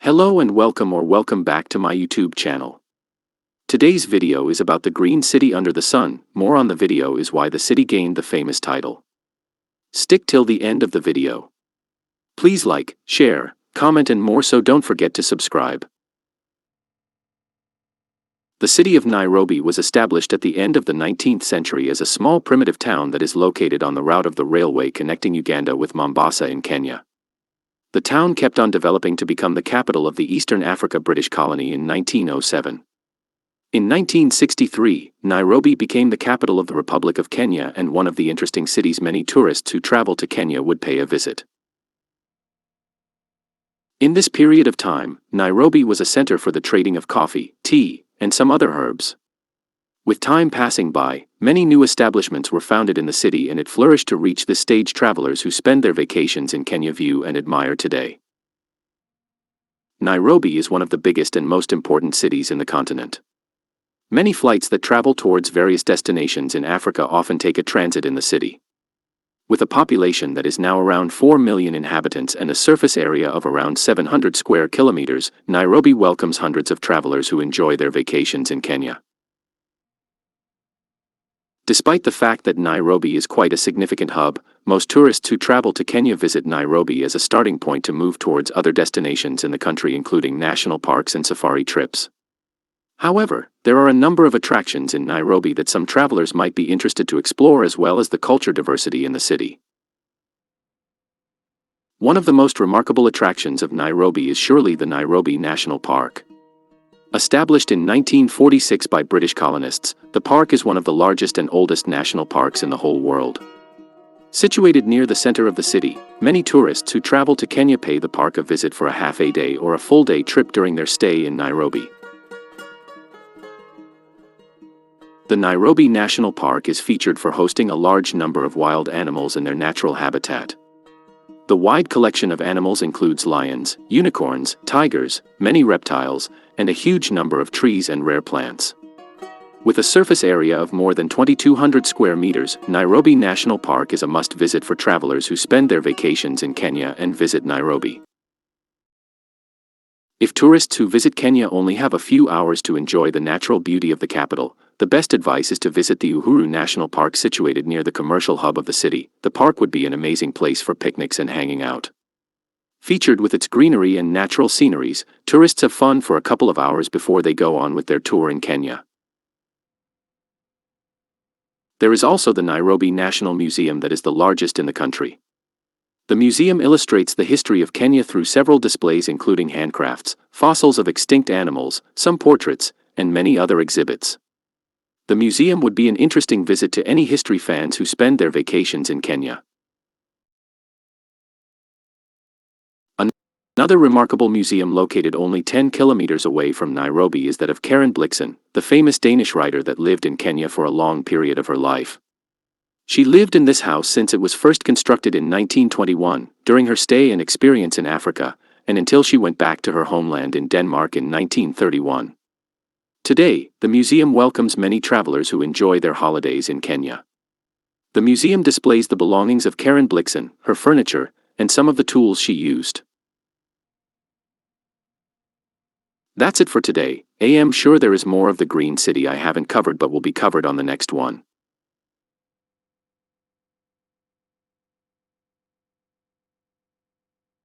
Hello and welcome back to my YouTube channel. Today's video is about the green city under the sun. More on the video is why the city gained the famous title. Stick till the end of the video. Please like, share, comment and more so don't forget to subscribe. The city of Nairobi was established at the end of the 19th century as a small primitive town that is located on the route of the railway connecting Uganda with Mombasa in Kenya. The town kept on developing to become the capital of the Eastern Africa British colony in 1907. In 1963, Nairobi became the capital of the Republic of Kenya and one of the interesting cities many tourists who travel to Kenya would pay a visit. In this period of time, Nairobi was a center for the trading of coffee, tea, and some other herbs. With time passing by, many new establishments were founded in the city and it flourished to reach this stage travelers who spend their vacations in Kenya view and admire today. Nairobi is one of the biggest and most important cities in the continent. Many flights that travel towards various destinations in Africa often take a transit in the city. With a population that is now around 4 million inhabitants and a surface area of around 700 square kilometers, Nairobi welcomes hundreds of travelers who enjoy their vacations in Kenya. Despite the fact that Nairobi is quite a significant hub, most tourists who travel to Kenya visit Nairobi as a starting point to move towards other destinations in the country including national parks and safari trips. However, there are a number of attractions in Nairobi that some travelers might be interested to explore as well as the culture diversity in the city. One of the most remarkable attractions of Nairobi is surely the Nairobi National Park. Established in 1946 by British colonists, the park is one of the largest and oldest national parks in the whole world. Situated near the center of the city, many tourists who travel to Kenya pay the park a visit for a half-a-day or a full-day trip during their stay in Nairobi. The Nairobi National Park is featured for hosting a large number of wild animals in their natural habitat. The wide collection of animals includes lions, unicorns, tigers, many reptiles, and a huge number of trees and rare plants. With a surface area of more than 2,200 square meters, Nairobi National Park is a must-visit for travelers who spend their vacations in Kenya and visit Nairobi. If tourists who visit Kenya only have a few hours to enjoy the natural beauty of the capital, the best advice is to visit the Uhuru National Park situated near the commercial hub of the city. The park would be an amazing place for picnics and hanging out. Featured with its greenery and natural sceneries, tourists have fun for a couple of hours before they go on with their tour in Kenya. There is also the Nairobi National Museum that is the largest in the country. The museum illustrates the history of Kenya through several displays including handcrafts, fossils of extinct animals, some portraits, and many other exhibits. The museum would be an interesting visit to any history fans who spend their vacations in Kenya. Another remarkable museum located only 10 kilometers away from Nairobi is that of Blixen, the famous Danish writer that lived in Kenya for a long period of her life. She lived in this house since it was first constructed in 1921, during her stay and experience in Africa, and until she went back to her homeland in Denmark in 1931. Today, the museum welcomes many travelers who enjoy their holidays in Kenya. The museum displays the belongings of Blixen, her furniture, and some of the tools she used. That's it for today. I am sure there is more of the green city I haven't covered but will be covered on the next one.